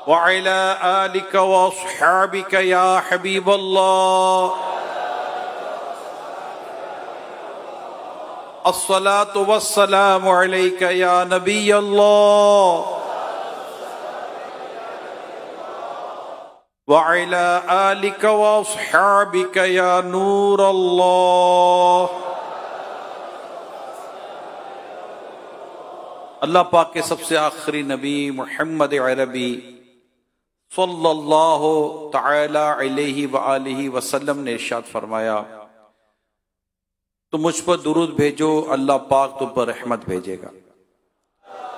व अला आलिका व अस्हाबिका या हबीब अल्लाह। अस्सलातु वस्सलामु अलैका या नबी अल्लाह व अला आलिका व अस्हाबिका या नूर अल्लाह। अल्लाह पाक के सबसे आखिरी नबी मुहम्मद अरबी सल्लल्लाहु तआला अलैहि व आलिहि वसल्लम ने इरशाद फरमाया, तो मुझ पर दुरूद भेजो, अल्लाह पाक तुम पर रहमत भेजेगा।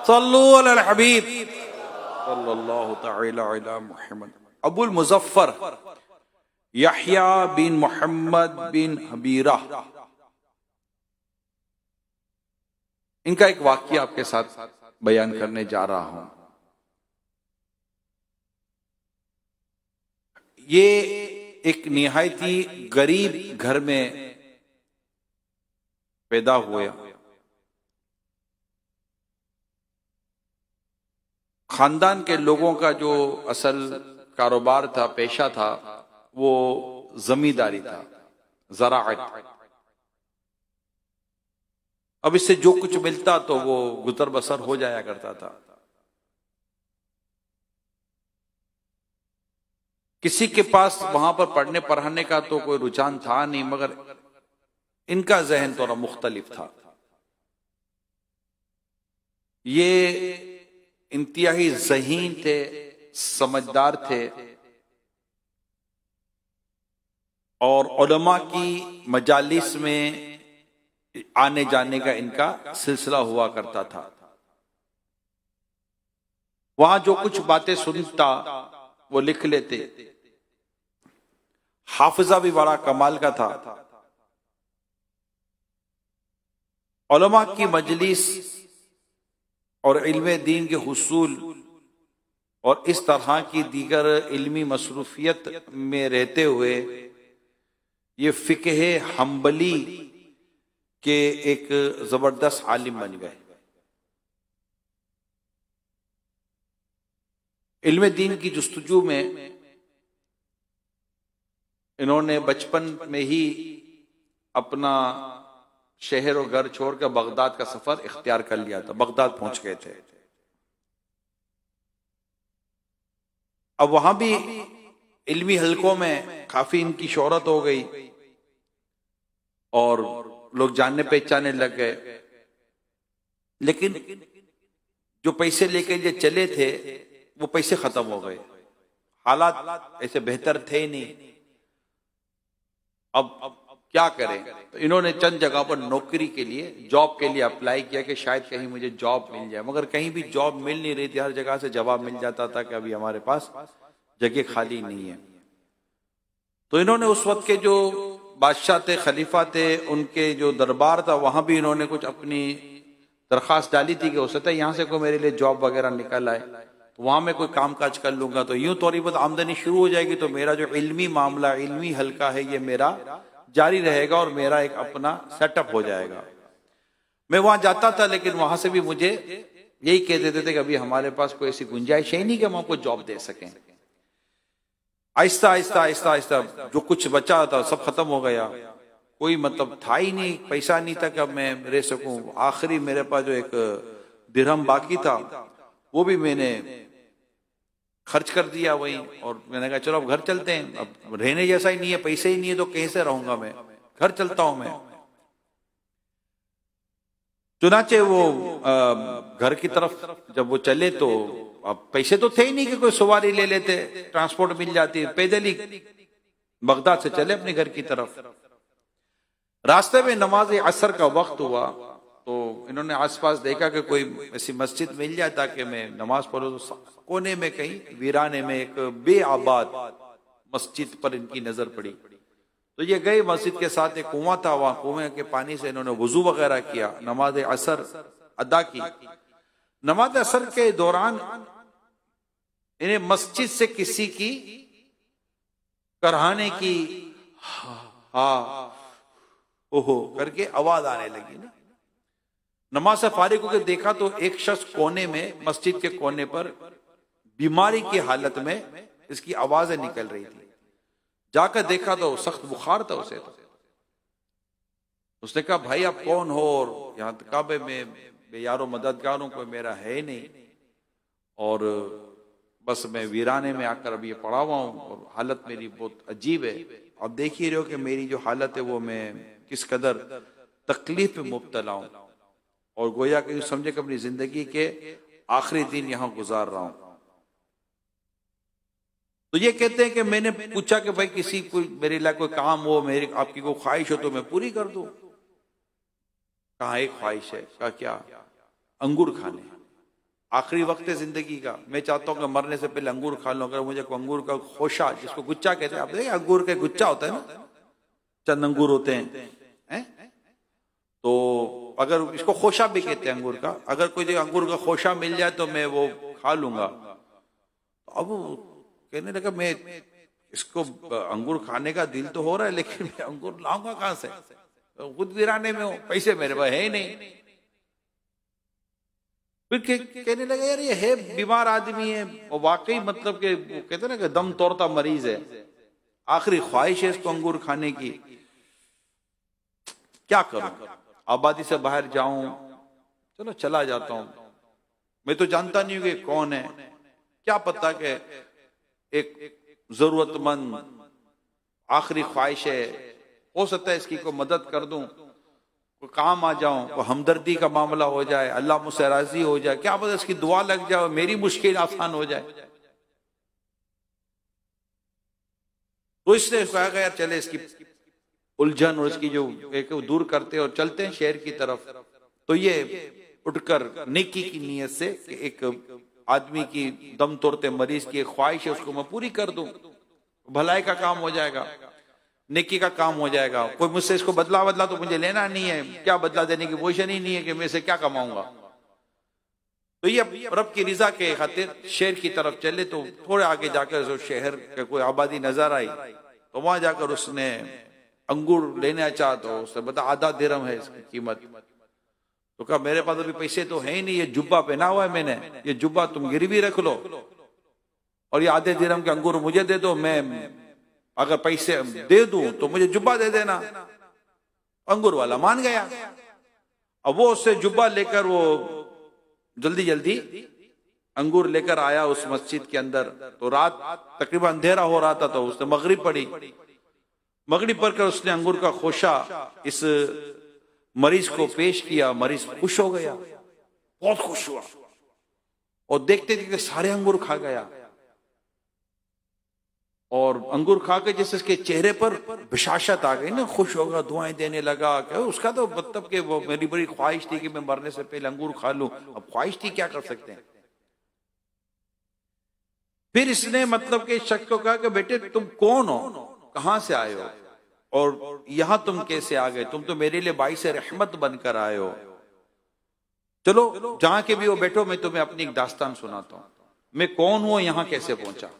सल्लु अलल हबीब सल्लल्लाहु तआला अला मुहम्मद। अबुल मुजफ्फर यहया बिन मोहम्मद बिन हबीरा, इनका एक वाक्य आपके साथ बयान करने जा रहा हूं। ये एक निहायती गरीब घर में पैदा हुए। खानदान के लोगों का जो असल कारोबार था, पेशा था, वो जमींदारी था, ज़राअत। अब इससे जो कुछ मिलता तो वो गुजर बसर हो जाया करता था। किसी के पास वहां पर पढ़ने पढ़ाने का तो कोई रुझान था नहीं, मगर इनका जहन थोड़ा मुख्तलिफ था। ये इंतहाई ज़हीन थे, समझदार थे और उलमा की मजालिस में आने जाने का इनका सिलसिला हुआ करता था। वहां जो कुछ बातें सुनता वो लिख लेते। हाफिजा भी बड़ा कमाल का था। उलमा की मजलिस और इल्मे दीन के हुसूल और इस तरह की दीगर इल्मी मसरूफियत में रहते हुए ये फिक़्ह हम्बली के एक जबरदस्त आलिम बन गए। इल्मे दीन की जुस्तजू में इन्होंने बचपन में ही अपना शहर और घर छोड़कर बगदाद का सफर इख्तियार कर लिया था। बगदाद पहुंच गए थे। अब वहां भी इल्मी हलकों में काफी इनकी शोहरत हो गई और लोग जानने पहचानने लग गए। लेकिन जो पैसे लेके ये चले थे वो पैसे खत्म हो गए। हालात ऐसे बेहतर थे नहीं। अब क्या करें? तो इन्होंने चंद जगह पर नौकरी के लिए, जॉब के लिए अप्लाई किया कि शायद कहीं मुझे जॉब मिल जाए, मगर कहीं भी जॉब मिल नहीं रही थी। हर जगह से जवाब मिल जाता था कि अभी हमारे पास जगह खाली नहीं है। तो इन्होंने उस वक्त के जो बादशाह थे, खलीफा थे, उनके जो दरबार था, वहां भी इन्होंने कुछ अपनी दरखास्त डाली थी कि हो सकता है यहाँ से कोई मेरे लिए जॉब वगैरह निकल आए, तो वहां मैं कोई काम काज कर लूंगा, तो यूं थोड़ी बहुत आमदनी शुरू हो जाएगी, तो मेरा जो इल्मी मामला, इल्मी हल्का है, ये मेरा जारी रहेगा और मेरा एक अपना सेटअप हो जाएगा। मैं वहां जाता था, लेकिन वहां से भी मुझे यही कह देते थे कि अभी हमारे पास कोई ऐसी गुंजाइश ही नहीं कि हम आपको जॉब दे सकें। आहिस्ता आहिस्ता आहिस्ता आहिस्ता जो कुछ बचा था सब खत्म हो गया। कोई मतलब था ही नहीं, पैसा नहीं था कि अब मैं रह सकूं। आखिरी मेरे पास जो एक दिरहम बाकी था वो भी मैंने खर्च कर दिया वही, और मैंने कहा चलो अब घर चलते हैं। अब रहने जैसा ही नहीं है, पैसे ही नहीं है, तो कैसे रहूंगा मैं? घर चलता हूं मैं। चुनाचे वो घर की तरफ जब वो चले तो अब पैसे तो थे ही नहीं कि कोई सवारी ले लेते, ट्रांसपोर्ट मिल जाती। पैदल ही बगदाद से चले अपने घर की तरफ। रास्ते में नमाज असर का वक्त हुआ तो इन्होंने आसपास देखा कि कोई ऐसी मस्जिद मिल जाए ताकि मैं नमाज पढ़ूं। तो कोने में कहीं वीराने में एक बेआबाद मस्जिद पर इनकी नजर पड़ी। तो ये गए, मस्जिद के साथ एक कुआं था, वहां कुएं के पानी से इन्होंने वुजू वगैरह किया, नमाज असर अदा की। नमाज असर के दौरान इन्हें मस्जिद से किसी की करहाने की हा ओहो करके आवाज आने लगी ना। नमाज से फारिग होकर देखा तो एक शख्स कोने में, मस्जिद के कोने पर बीमारी की हालत में इसकी आवाजें निकल रही थी। जाकर देखा तो सख्त बुखार था उसे। तो उसने कहा भाई आप कौन हो? और यहाँ काबे में यारों मददगारों को मेरा है ही नहीं, और बस मैं वीराने में आकर अभी ये पड़ा हुआ हूँ और हालत मेरी बहुत अजीब है। आप देख ही रहे हो कि मेरी जो हालत है वो मैं किस कदर तकलीफ में मुब्तला हूँ, और गोया कि समझे कि अपनी जिंदगी के आखिरी दिन यहां गुजार रहा हूं। तो ये कहते हैं कि मैंने पूछा कि भाई किसी कोई मेरे लिए कोई काम हो, मेरी आपकी कोई ख्वाहिश हो तो मैं पूरी कर दूं। कहा एक ख्वाहिश है। कहा क्या? अंगूर खाने। आखिरी वक्त है जिंदगी का, मैं चाहता हूं कि मरने से पहले अंगूर खा लूं। अगर मुझे अंगूर का खोशा, जिसको गुच्चा कहते हैं, आप देखिए अंगूर का गुच्चा होता है ना, चंद अंगूर होते हैं, तो अगर इसको खोशा भी कहते हैं अंगूर का, अगर कोई अंगूर का खोशा मिल जाए तो मैं वो खा लूंगा। अब कहने लगा मैं इसको अंगूर खाने का दिल तो हो रहा है, लेकिन मैं अंगूर लाऊंगा कहां से? खुद वीराने में हूं, पैसे मेरे पास है ही नहीं। फिर कहने लगा यार ये है बीमार आदमी है, और वाकई मतलब के कहते ना कि दम तोड़ता मरीज है, आखिरी ख्वाहिश है इसको अंगूर खाने की, क्या करूं? आबादी से बाहर जाऊं? चलो चला जाता हूं। मैं तो जानता नहीं हूं कि कौन है, क्या पता कि एक जरूरतमंद आखिरी ख्वाहिश है, हो सकता है इसकी कोई मदद कर दूं, कोई काम आ जाऊं, कोई हमदर्दी का मामला हो जाए, अल्लाह मुझसे राजी हो जाए, क्या पता इसकी दुआ लग जाए, मेरी मुश्किल आसान हो जाए। तो इसने कहा यार चले इसकी उलझन और इसकी जो एक दूर करते और चलते हैं शहर की तरफ। तो ये उठकर नेकी की नीयत से कि एक आदमी की दम तोड़ते मरीज की ख्वाहिश है उसको मैं पूरी कर दूं, भलाई का काम हो जाएगा, नेकी का काम हो जाएगा। कोई मुझसे इसको बदला तो मुझे लेना नहीं है, क्या बदला देने की पोजीशन ही नहीं है कि मैं इसे क्या कमाऊंगा। तो ये रब की रिजा के खातिर शहर की तरफ चले। तो थोड़े आगे जाकर जो शहर के कोई आबादी नजर आई, तो वहां जाकर उसने अंगूर लेना चाहा, तो उसने बता आधा दिरहम है इसकी कीमत। तो कहा मेरे पास अभी पैसे तो है ही नहीं, ये जुब्बा पहना हुआ है मैंने, ये जुब्बा तुम गिरवी रख लो और ये आधे दिरहम के अंगूर मुझे दे दो, मैं अगर पैसे दे दूं तो मुझे जुब्बा दे देना। अंगूर वाला मान गया। अब वो उससे जुब्बा लेकर वो जल्दी जल्दी अंगूर लेकर आया उस मस्जिद के अंदर। तो रात तकरीबन अंधेरा हो रहा था, तो उसने मगरिब पढ़ी। मगरिब पढ़कर उसने अंगूर का खोशा इस मरीज को पेश किया। मरीज खुश हो गया, बहुत खुश हुआ, और देखते देखते सारे अंगूर खा गया। और अंगूर खा के जैसे उसके चेहरे पर बशाशत आ गई ना, खुश होगा, दुआएं देने लगा। क्या उसका तो मतलब कि वो मेरी बड़ी ख्वाहिश थी कि मैं मरने से पहले अंगूर खा लूं। अब ख्वाहिश थी, क्या कर सकते हैं। फिर इसने मतलब कि शख्स को कहा कि बेटे तुम कौन हो, कहां से आए हो, और यहां तुम कैसे आ गए? तुम तो मेरे लिए बाइस रहमत बनकर आए हो। चलो जहां के भी हो बैठो, मैं तुम्हें अपनी एक दास्तान सुनाता हूं, मैं कौन हूं, यहां कैसे पहुंचा।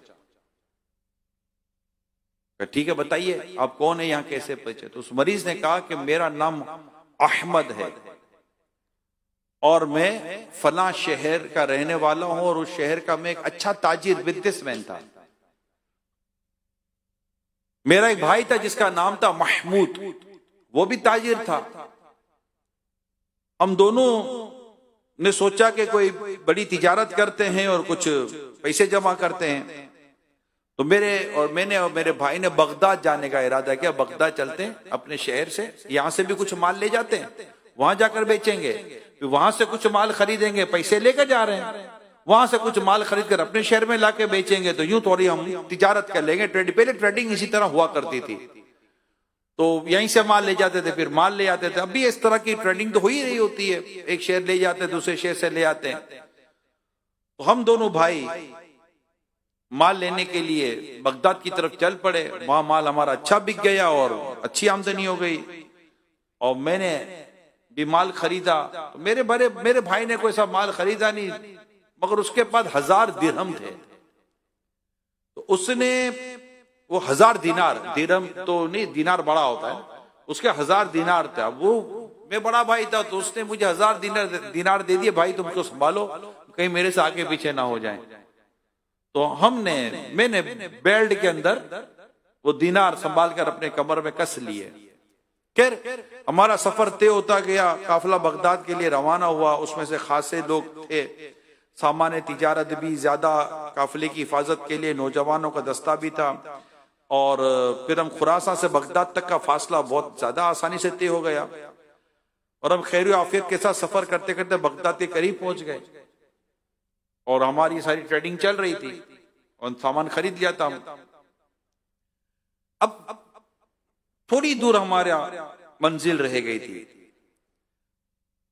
ठीक है बताइए आप कौन है, यहां कैसे पहुंचे। तो उस मरीज ने कहा कि मेरा नाम अहमद है और मैं फला शहर का रहने वाला हूं, और उस शहर का मैं एक अच्छा ताजिर बिजनेसमैन था। मेरा एक भाई था जिसका नाम था महमूद, वो भी ताजिर था। हम दोनों ने सोचा कि कोई बड़ी तिजारत करते हैं और कुछ पैसे जमा करते हैं। तो मैंने और मेरे भाई ने बगदाद जाने का इरादा किया। बगदाद चलते हैं अपने शहर से, यहां से भी कुछ माल ले जाते हैं, वहां जाकर बेचेंगे, फिर वहां से कुछ माल खरीदेंगे, पैसे लेकर जा रहे हैं, वहां से कुछ माल खरीद कर अपने शहर में लाके बेचेंगे, तो यूं थोड़ी हम तिजारत कर लेंगे। पहले ट्रेडिंग इसी तरह हुआ करती थी, तो यहीं से माल ले जाते थे, फिर माल ले आते थे। अब भी इस तरह की ट्रेडिंग तो हो ही रही होती है, एक शहर ले जाते दूसरे शहर से ले आते हैं। तो हम दोनों भाई माल लेने के लिए बगदाद की तरफ चल पड़े। वहां माल हमारा अच्छा बिक गया और अच्छी आमदनी हो गई, और मैंने भी माल खरीदा। तो मेरे भाई ने कोई सा माल खरीदा नहीं, मगर उसके पास 1000 दिरहम थे। तो उसने वो 1000 दिनार, दिरहम तो नहीं, दिनार बड़ा होता है, उसके 1000 दिनार था। वो मैं बड़ा भाई था, तो उसने मुझे 1000 दिनार दे दिए, भाई तुम उसको संभालो, कहीं मेरे से आगे पीछे ना हो जाए। तो मैंने बेल्ट के अंदर वो दीनार संभाल कर अपने कमर में कस लिए। खैर हमारा सफर तय होता गया, काफिला बगदाद के लिए रवाना हुआ। उसमें से खासे लोग थे, सामान्य तिजारत भी ज्यादा, काफिले की हिफाजत के लिए नौजवानों का दस्ता भी था। और फिर हम खुरासा से बगदाद तक का फासला बहुत ज्यादा आसानी से तय हो गया और हम खैर आफियत के साथ सफर करते करते बगदाद के करीब पहुंच गए। और हमारी सारी ट्रेडिंग चल रही थी और सामान खरीद लिया था। अब थोड़ी दूर हमारा मंजिल रह गई थी,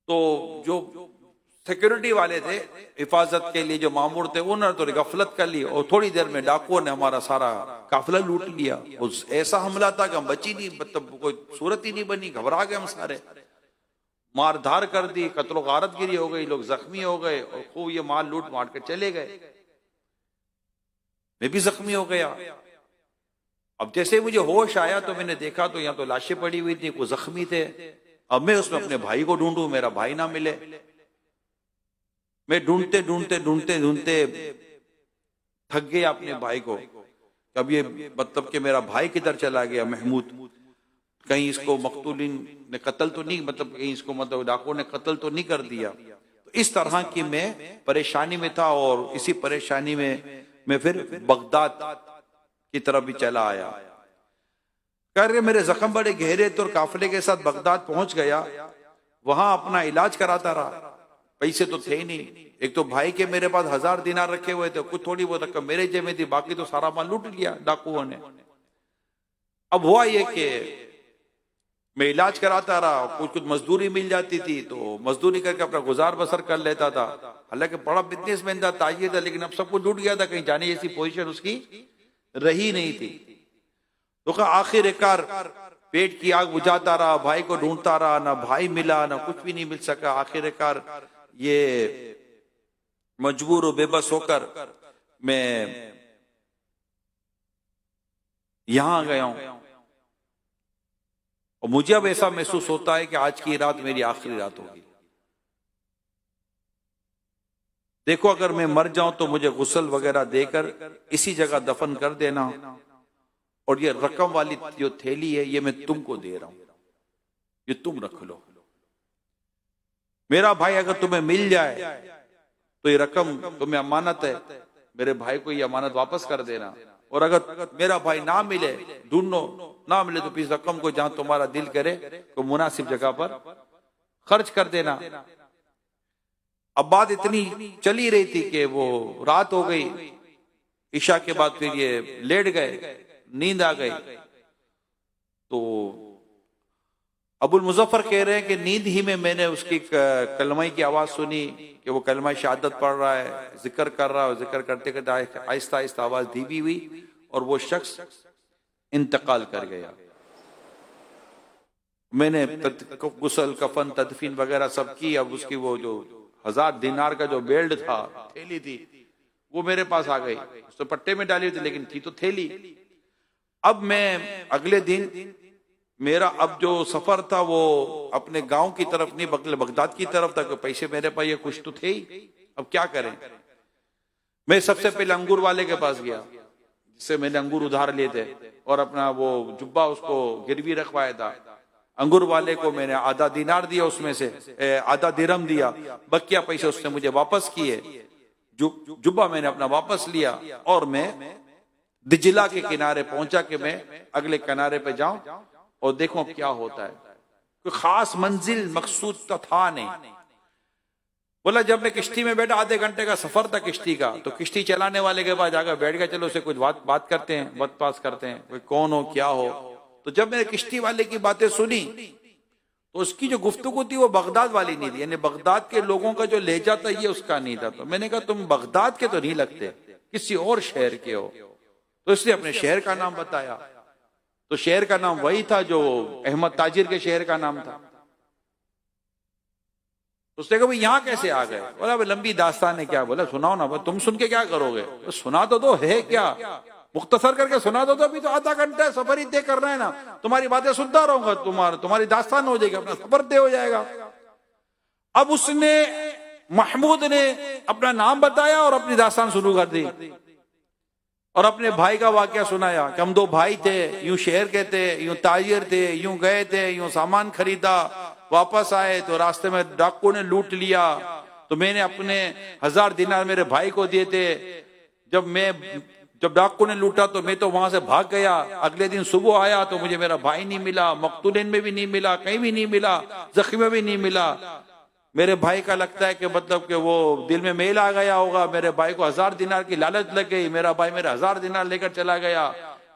तो जो सिक्योरिटी वाले थे, हिफाजत के लिए जो मामूर थे, उन्होंने तो गफलत कर ली और थोड़ी देर में डाकुओं ने हमारा सारा काफिला लूट लिया। उस ऐसा हमला था कि हम बची नहीं, मतलब कोई सूरत ही नहीं बनी, घबरा गए हम सारे, मार धार कर दी, कत्लो गारत गिरी हो गई, लोग जख्मी हो गए और खूब ये माल लूट मार कर चले गए। मैं भी जख्मी हो गया। अब जैसे मुझे होश आया तो मैंने देखा तो यहाँ तो लाशें पड़ी हुई थी, कुछ जख्मी थे। अब मैं उसमें अपने भाई को ढूंढूं, मेरा भाई ना मिले। मैं ढूंढते ढूंढते ढूंढते ढूंढते थक गया अपने भाई को। अब ये मतलब कि मेरा भाई किधर चला गया महमूद, कहीं इसको मकतूलिन ने कत्ल तो नहीं, मतलब कहीं इसको मतलब डाकुओं ने कत्ल तो नहीं कर दिया। तो इस तरह की मैं परेशानी में था और इसी परेशानी में मैं फिर बगदाद की तरफ भी चला आया। कह रहे मेरे जख्म बड़े गहरे थे और काफिले के साथ बगदाद पहुंच गया। वहां अपना इलाज कराता रहा, पैसे तो थे ही नहीं। एक तो भाई के मेरे पास 1000 दिनार रखे हुए थे, कुछ थोड़ी बहुत रकम मेरे जेब में थी, बाकी तो सारा माल लूट लिया डाकुओं ने। अब हुआ ये कि मैं इलाज कराता रहा, कुछ कुछ मजदूरी मिल जाती थी तो मजदूरी करके अपना गुजार बसर कर लेता था। हालांकि बड़ा बिजनेसमैन था, ताजिर था, लेकिन अब सब कुछ लूट गया था, कहीं जाने जैसी पोजीशन उसकी रही नहीं थी। तो आखिरकार पेट की आग बुझाता रहा, भाई को ढूंढता रहा, ना भाई मिला ना कुछ भी नहीं मिल सका। आखिरकार ये मजबूर और बेबस होकर मैं यहां आ गया हूं और मुझे अब ऐसा महसूस होता है कि आज की रात मेरी आखिरी रात होगी। देखो अगर मैं मर जाऊं तो मुझे गुस्ल वगैरह देकर इसी जगह दफन कर देना, और ये रकम वाली जो थैली है ये मैं तुमको दे रहा हूं, ये तुम रख लो। मेरा भाई अगर तुम्हें मिल जाए तो ये रकम तुम्हें अमानत है, मेरे भाई को ये अमानत वापस कर देना। और अगर मेरा भाई ना मिले, ढूंढो ना मिले, तो इस रकम को जहां तुम्हारा दिल करे तो मुनासिब जगह पर खर्च कर देना। अब बात इतनी चली रही थी कि वो रात हो गई, ईशा के बाद फिर ये लेट गए, नींद आ गई। तो अबुल मुजफ्फर कह रहे हैं कि नींद ही में मैंने उसकी कलमा की आवाज सुनी कि वो कलमा शहादत पढ़ रहा है, जिक्र कर रहा है। जिक्र करते करते आहिस्ता आहिस्ता आवाज धीमी हुई और वो शख्स इंतकाल कर गया। मैंने गुस्ल कफन तदफीन वगैरह सब की। अब उसकी वो जो 1000 दिनार का जो बेल्ट था, थैली थी, वो मेरे पास आ गई। उसको पट्टे में डाली थी लेकिन थी तो थैली। अब मैं अगले दिन मेरा अब जो सफर था वो अपने गांव की तरफ नहीं बल्कि बगदाद की तरफ था। पैसे मेरे पास ये कुछ तो थे ही, अब क्या करें। मैं सबसे पहले अंगूर वाले के पास गया जिससे मैंने अंगूर उधार लिए थे और अपना वो जुब्बा उसको गिरवी रखवाया था। अंगूर वाले को मैंने आधा दिनार दिया, उसमें से आधा दिरहम दिया, बकिया पैसे उसने मुझे वापस किए। जुब्बा मैंने अपना वापस लिया और मैं दिजला के किनारे पहुंचा कि मैं अगले किनारे पे जाऊं और देखो क्या होता है। कोई खास मंजिल मकसूद तो था नहीं। बोला जब मैं किश्ती में बैठा, आधे घंटे का सफर था किश्ती का, तो किश्ती चलाने वाले के पास जाकर बैठ गया, चलो उसे कुछ बात करते हैं, बात पास करते हैं, कोई कौन हो क्या हो। तो जब मैंने किश्ती वाले की बातें सुनी तो उसकी जो गुफ्तगू थी वो बगदाद वाली नहीं थी, यानी बगदाद के लोगों का जो लहजा था ये उसका नहीं था। तो मैंने कहा तुम बगदाद के तो नहीं लगते, किसी और शहर के हो। तो इसलिए अपने शहर का नाम बताया। तो शहर का नाम वही था जो अहमद ताजिर के शहर का नाम था। तो उसने कहा भाई यहाँ कैसे आ गए। बोला भाई लंबी दास्तान है। क्या बोला सुनाओ ना। तुम सुन के क्या करोगे, तो सुना तो दो, है क्या, मुख्तसर करके सुना दो। अभी तो आधा घंटा सफर ही तय करना है ना, तुम्हारी बातें सुनता रहूंगा, तुम्हारी दास्तान हो जाएगी, अपना सफर तय हो जाएगा। अब उसने महमूद ने अपना नाम बताया और अपनी दास्तान शुरू कर दी। और अपने भाई का वाकया सुनाया कि हम दो भाई थे, यूं शहर के थे, यूं ताजिर थे, यूं गए थे, यूं सामान खरीदा, वापस आए तो रास्ते में डाकू ने लूट लिया। तो मैंने अपने 1000 दिनार मेरे भाई को दिए थे। जब डाकू ने लूटा तो मैं तो वहां से भाग गया। अगले दिन सुबह आया तो मुझे मेरा भाई नहीं मिला, मकतूलिन में भी नहीं मिला, कहीं भी नहीं मिला, जख्मी में भी नहीं मिला। मेरे भाई का लगता है कि मतलब कि वो दिल में मेल आ गया होगा, मेरे भाई को 1000 दिनार की लालच लग गई, मेरा भाई मेरा 1000 दिनार लेकर चला गया।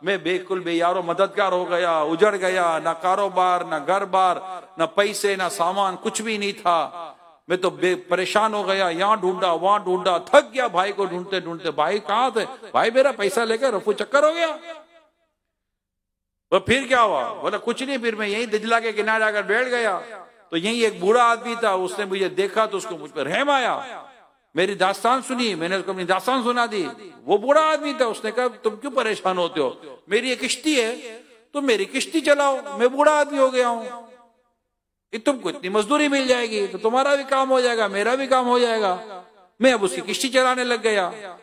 मैं बिल्कुल बेयारो मददगार हो गया, उजड़ गया, ना कारोबार, ना घर बार, ना पैसे, ना सामान, कुछ भी नहीं था। मैं तो परेशान हो गया, यहाँ ढूंढा वहां ढूंढा, थक गया भाई को ढूंढते ढूंढते। भाई कहाँ थे? भाई मेरा पैसा लेकर रफू चक्कर हो गया। तो फिर क्या हुआ? बोला कुछ नहीं, फिर मैं यहीं दजला के किनारे आकर बैठ गया। तो यही एक बूढ़ा आदमी था, उसने मुझे देखा तो उसको मुझ पर रहम आया। मेरी दास्तान सुनी, मैंने उसको अपनी दास्तान सुना दी। वो बूढ़ा आदमी था, उसने कहा तुम क्यों परेशान होते हो? मेरी एक किश्ती है, तुम मेरी किश्ती चलाओ, मैं बूढ़ा आदमी हो गया हूं, तुमको इतनी मजदूरी मिल जाएगी तो तुम्हारा भी काम हो जाएगा, मेरा भी काम हो जाएगा। मैं अब उसकी किश्ती चलाने लग गया।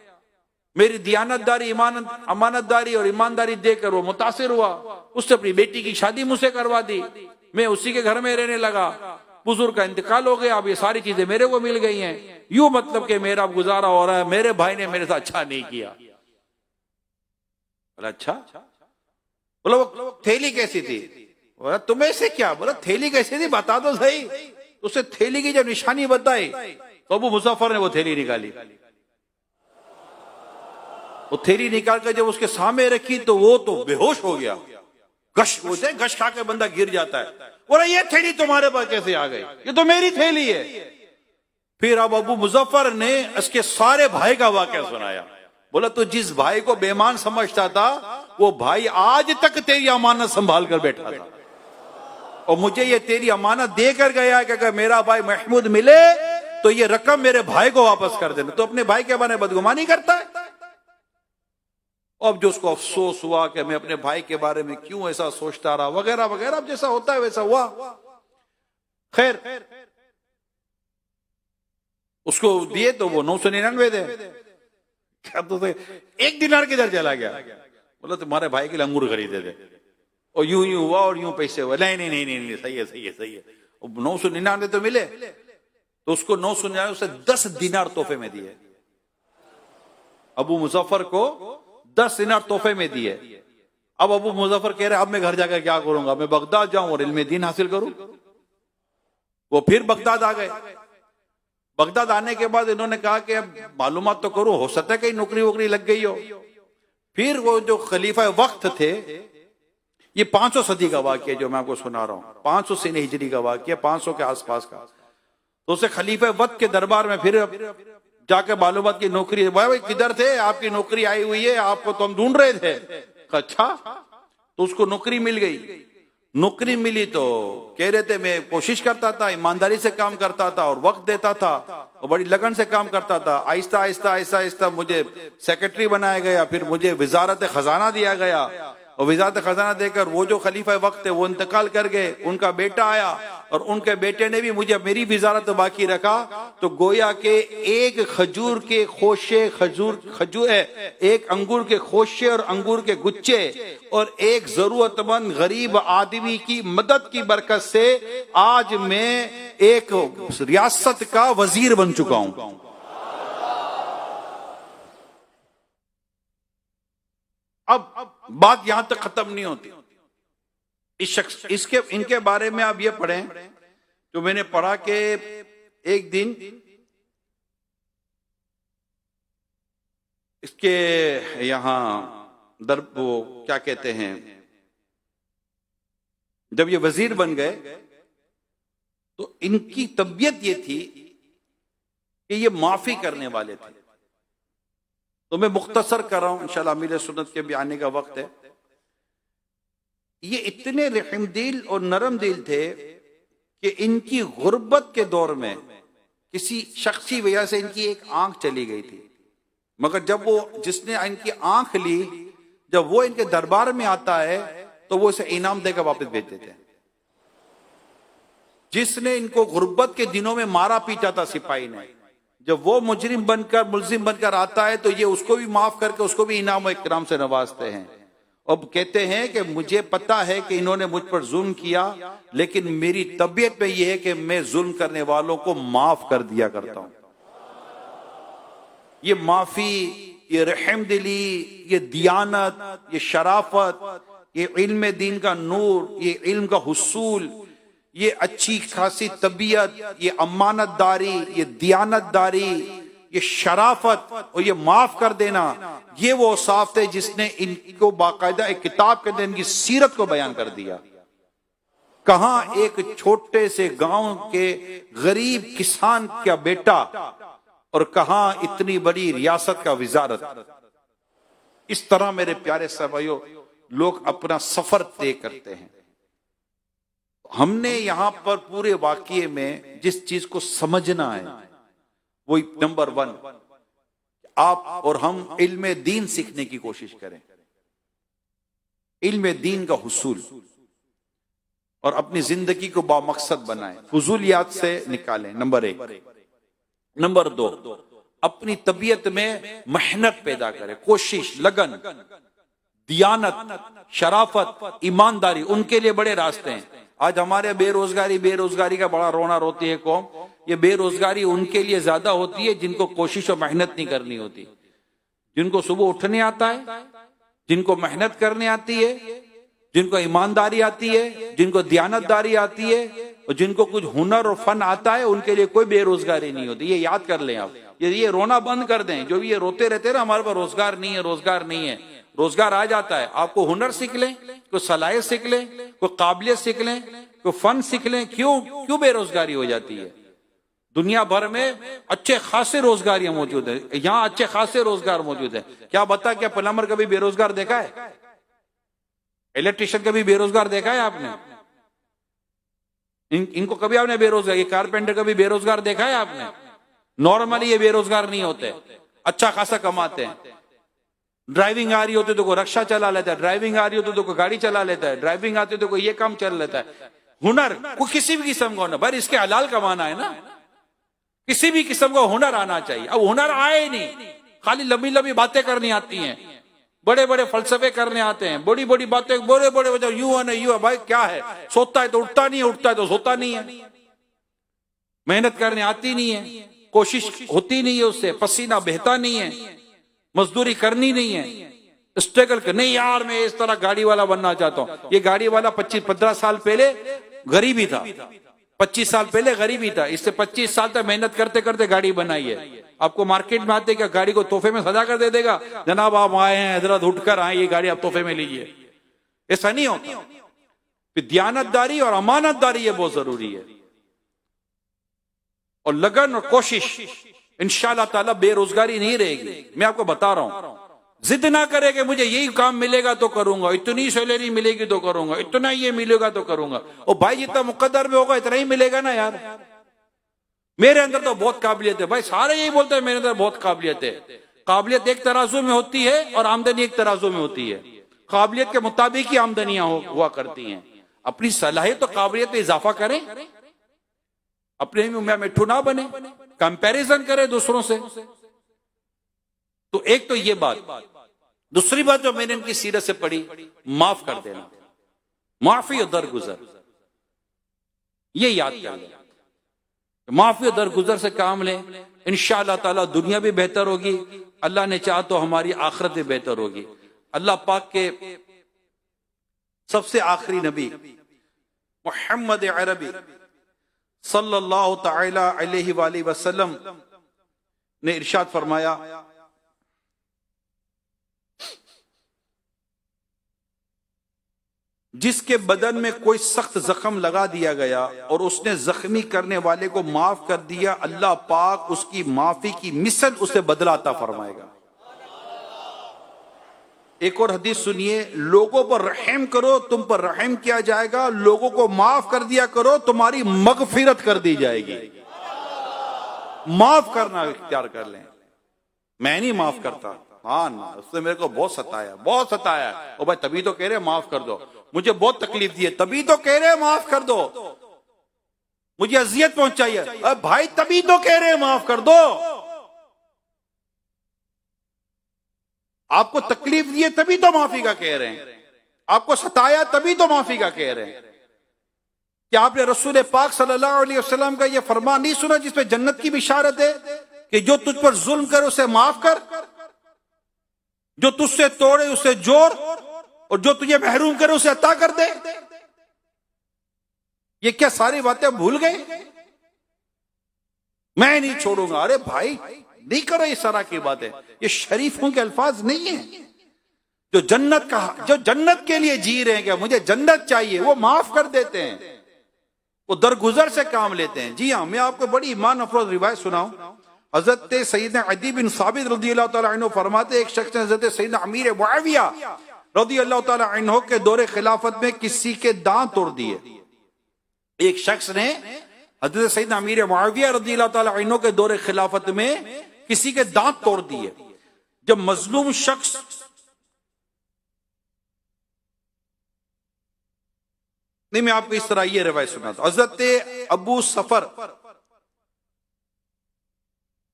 मेरी दियानतदारी, अमानतदारी और ईमानदारी देखकर वो मुतासिर हुआ। उससे अपनी बेटी की शादी मुझसे करवा दी। मैं उसी के घर में रहने लगा। बुजुर्ग का इंतकाल हो गया, अब ये सारी चीजें मेरे को मिल गई हैं। यूं मतलब कि मेरा गुजारा हो रहा है। मेरे भाई ने मेरे साथ अच्छा नहीं किया। बोला अच्छा? बोला वो थैली कैसी थी? बोला तुम्हें से क्या? बोला थैली कैसी थी बता दो सही। उसे थैली की जब निशानी बताई तो अबू मुजफ्फर ने वो थैली निकाली। वो थैली निकाल कर जब उसके सामने रखी तो वो तो बेहोश हो गया। गश होते हैं, गश खा के बंदा गिर जाता है। बोला ये थैली तुम्हारे पास कैसे आ गई? ये तो मेरी थैली है। फिर अब अबू मुजफ्फर ने इसके सारे भाई का वाकया सुनाया। बोला तो जिस भाई को बेईमान समझता था वो भाई आज तक तेरी अमानत संभाल कर बैठा था, और मुझे ये तेरी अमानत देकर गया कि अगर मेरा भाई महमूद मिले तो ये रकम मेरे भाई को वापस कर देना। तो अपने भाई के बारे में बदगुमानी करता है। अब जो उसको अफसोस हुआ कि मैं अपने भाई के बारे में क्यों ऐसा सोचता रहा वगैरह वगैरह, अब जैसा होता है वैसा हुआ। खैर उसको दिए तो वो 999 दे। तो 1 दिनार किधर चला गया? बोला तुम्हारे भाई के लिए अंगूर खरीदे थे, और यूं यूं हुआ और यूं पैसे हुए। नहीं नहीं नहीं नहीं, सही है सही है सही है। 999 तो मिले, तो उसको 999 उसे 10 दिनार तोहफे में दिए। अबू मुजफ्फर को 10 दिनार तोहफे में दिए। अब अबू मुजफ्फर कह रहे अब मैं घर जाकर क्या करूंगा? मैं बगदाद जाऊं और इल्म दीन हासिल करूं। वो फिर बगदाद आ गए। बगदाद आने के बाद इन्होंने कहा कि अब मालूमात तो करो, हो सकता है कहीं नौकरी वोकरी लग गई हो। फिर वो जो खलीफा वक्त थे, ये 500 सदी का वाक्य जो मैं आपको सुना रहा हूं, 500 से हिजरी का वाक्य, 500 के आसपास का। तो उसे खलीफा वक्त के दरबार में फिर जाके मालूमात की नौकरी, भाई किधर थे? आपकी नौकरी आई हुई है, आपको तो हम ढूंढ रहे थे। अच्छा, तो उसको नौकरी मिल गई। नौकरी मिली तो कह रहे थे मैं कोशिश करता था, ईमानदारी से काम करता था और वक्त देता था और बड़ी लगन से काम करता था। आहिस्ता आहिस्ता आहिस्ता आहिस्ता मुझे सेक्रेटरी बनाया गया, फिर मुझे वजारत खजाना दिया गया, और वजारत खजाना देकर वो जो खलीफा वक्त है वो इंतकाल कर गए। उनका बेटा आया और उनके बेटे ने भी मुझे मेरी वजारत बाकी रखा। तो गोया के एक खजूर के खोशे, खजूर है, एक अंगूर के खोशे और अंगूर के गुच्छे और एक जरूरतमंद गरीब आदमी की मदद की बरकत से आज मैं एक रियासत का वजीर बन चुका हूं। अब बात यहां तक खत्म नहीं होती। इस शख्स इनके बारे में आप ये पढ़ें, जो मैंने पढ़ा कि एक दिन इसके यहां वो क्या कहते हैं, जब ये वजीर बन गए तो इनकी तबीयत ये थी कि ये माफी करने वाले थे। तो मैं मुख्तसर कर रहा हूं, इंशाल्लाह अमीर सुन्नत के भी आने का वक्त है। ये इतने रहमदिल और नरम दिल थे कि इनकी गुर्बत के दौर में किसी शख्सी वजह से इनकी एक आंख चली गई थी, मगर जब वो जिसने इनकी आंख ली, जब वो इनके दरबार में आता है तो वो इसे इनाम देकर वापस भेज देते हैं। जिसने इनको गुर्बत के दिनों में मारा पीटा था सिपाही ने, जब वो मुजरिम बनकर मुल्जिम बनकर आता है तो ये उसको भी माफ करके उसको भी इनाम और इकराम से नवाजते हैं। अब कहते हैं कि मुझे पता है कि इन्होंने मुझ पर जुल्म किया, लेकिन मेरी तबीयत में यह है कि मैं जुल्म करने वालों को माफ कर दिया करता हूं। ये माफी, ये रहम दिली, ये दियानत, ये शराफत, ये इल्म दीन का नूर, ये इल्म का हुसूल, ये अच्छी खासी तबीयत, ये अमानतदारी, ये दियानतदारी, ये शराफत और ये माफ कर देना, ये वो औसाफ थे जिसने इनको बाकायदा एक किताब के अंदर इनकी सीरत को बयान कर दिया। कहां एक छोटे से गांव के गरीब किसान का बेटा और कहां इतनी बड़ी रियासत का वजारत। इस तरह मेरे प्यारे भाइयों लोग अपना सफर तय करते हैं। हमने यहां पर पूरे वाकये में जिस चीज को समझना है वो नंबर 1, आप और हम इल्म दीन सीखने की कोशिश करें, इल्म दीन का हुसूल, और अपनी जिंदगी को बामकसद बनाएं, फुजूलियात से निकालें, नंबर 1। नंबर 2, अपनी तबीयत में मेहनत पैदा करें, कोशिश, लगन, दियानत, शराफत, ईमानदारी। उनके लिए बड़े रास्ते हैं। आज हमारे बेरोजगारी का बड़ा रोना रोती है कौम। ये बेरोजगारी उनके लिए ज्यादा होती है जिनको कोशिश और मेहनत नहीं करनी होती, जिनको सुबह उठने आता है, जिनको मेहनत करने आती है, जिनको ईमानदारी आती है, जिनको दियानतदारी आती है, और जिनको कुछ हुनर और फन आता है, उनके लिए कोई बेरोजगारी नहीं होती। ये याद कर लें आप। ये रोना बंद कर दें। जो भी ये रोते रहते हैं ना हमारे पास रोजगार नहीं है, रोजगार नहीं है, रोजगार आ जाता है। आपको हुनर सीख लें, कोई सलाहियत सीख लें, कोई काबिलियत सीख लें, कोई फन सीख लें। क्यों बेरोजगारी हो जाती है? दुनिया भर में अच्छे खासे रोजगारियां मौजूद है, यहां अच्छे खासे रोजगार मौजूद है। क्या बता, क्या प्लम्बर कभी बेरोजगार देखा है? इलेक्ट्रिशियन कभी बेरोजगार देखा है आपने? इनको कभी आपने बेरोजगार, ये कारपेंटर कभी बेरोजगार देखा है आपने? नॉर्मली ये बेरोजगार नहीं होते, अच्छा खासा कमाते हैं। ड्राइविंग आ रही होती तो कोई रिक्शा चला लेता है, ड्राइविंग आ रही होती तो कोई गाड़ी चला लेता है, ड्राइविंग आती तो कोई ये काम चल लेता है। हुनर कोई किसी भी किस्म का होना, भाई इसके हलाल कमाना है ना, किसी भी किस्म का हुनर आना चाहिए। अब हुनर आए नहीं, खाली लंबी लंबी बातें करनी आती हैं, बड़े बड़े फलसफे करने आते हैं, बड़ी बड़ी बातें, बड़े बड़े वजह यूं है ना यूं है। भाई क्या है, सोता है तो उठता नहीं है, उठता है तो सोता नहीं है। मेहनत करने आती नहीं है, कोशिश होती नहीं है, उससे पसीना बहता नहीं है, मजदूरी करनी नहीं है, स्ट्रगल कर, नहीं यार मैं इस तरह गाड़ी वाला बनना चाहता हूं। ये गाड़ी वाला 25-15 साल पहले गरीबी था, 25 साल पहले गरीबी था, इससे 25 साल तक मेहनत करते करते गाड़ी बनाई है। आपको मार्केट में आते क्या गाड़ी को तोहफे में सजा कर दे देगा, जनाब आप आए हैं हजरत उठकर आए, ये गाड़ी आप तोहफे में लीजिए। ऐसा नहीं होता। दियानतदारी और अमानतदारी ये बहुत जरूरी है, और लगन और कोशिश। इंशाअल्लाह ताला बेरोजगारी नहीं रहेगी। मैं आपको बता रहा हूं, जिद ना करे कि मुझे यही काम मिलेगा तो करूंगा, इतनी सैलरी मिलेगी तो करूंगा, इतना ये मिलेगा तो करूंगा। और भाई जितना मुकद्दर में होगा इतना ही मिलेगा ना यार। मेरे अंदर तो बहुत काबिलियत है, भाई सारे यही बोलते हैं मेरे अंदर बहुत काबिलियत है। काबिलियत एक तराजू में होती है और आमदनी एक तराजू में होती है। काबिलियत के मुताबिक ही आमदनियां हुआ करती हैं। अपनी सलाहियत और काबिलियत में इजाफा करें, अपने में मिट्ठू ना बने, कंपैरिजन करें दूसरों से। तो एक तो ये बात। दूसरी बात जो मैंने इनकी सीरत से पढ़ी, माफ कर देना, माफी और दरगुजर, ये याद कर लें। माफी और दरगुजर से काम लें, इंशाअल्लाह ताला दुनिया भी बेहतर होगी, अल्लाह ने चाहा तो हमारी आखिरत भी बेहतर होगी। अल्लाह पाक के सबसे आखिरी नबी मुहम्मद अरबी सल्लल्लाहु तआला अलैहि वसल्लम ने इरशाद फरमाया, जिसके बदन में कोई सख्त जख्म लगा दिया गया और उसने जख्मी करने वाले को माफ कर दिया, अल्लाह पाक उसकी माफी की मिसल उसे बदला अता फरमाएगा। एक और हदीस सुनिए, लोगों पर रहम करो तुम पर रहम किया जाएगा, लोगों को माफ कर दिया करो तुम्हारी मगफिरत कर दी जाएगी। माफ करना इख्तियार कर लें। मैं नहीं माफ करता, हाँ ना, उसने मेरे को बहुत सताया। ओ भाई तभी तो कह रहे माफ कर दो, मुझे बहुत तकलीफ दी है तभी तो कह रहे माफ कर दो, मुझे अजियत पहुंचाई है भाई तभी तो कह रहे माफ कर दो। आपको तकलीफ दिए तभी तो माफी का कह रहे हैं, आपको सताया तभी तो माफी का कह रहे हैं। क्या आपने रसूल पाक सल्लल्लाहु अलैहि वसल्लम का यह फरमान नहीं सुना जिसपे जन्नत की बिशारत है कि जो तुझ पर जुल्म करे उसे माफ कर, जो तुझसे तोड़े उसे जोड़, और जो तुझे महरूम करे उसे अता कर दे। ये क्या सारी बातें भूल गए? मैं नहीं छोड़ूंगा, अरे भाई नहीं करो इस तरह की बातें, ये शरीफों के अल्फाज नहीं है। जो जन्नत के लिए जी रहे हैं, क्या मुझे जन्नत चाहिए, वो माफ कर देते हैं, वो दरगुजर से काम लेते हैं। जी हाँ, मैं आपको बड़ी ईमान अफरोज रिवायत सुनाऊं। हजरत सैयदना अदी बिन साबित रज़ियल्लाहु ताला अन्हु फरमाते, एक शख्स ने हजरत सैयदना अमीर मुआविया रज़ियल्लाहु ताला अन्हु के दौरे खिलाफत में किसी के दांत तोड़ दिए। एक शख्स ने हजरत सैयदना अमीर मुआविया रज़ियल्लाहु ताला अन्हु के दौरे खिलाफत में किसी के दांत तोड़ दिए। जब मजलूम शख्स नहीं, मैं आपको इस तरह ये रिवायत सुनाता हूं। हजरत अबू सफर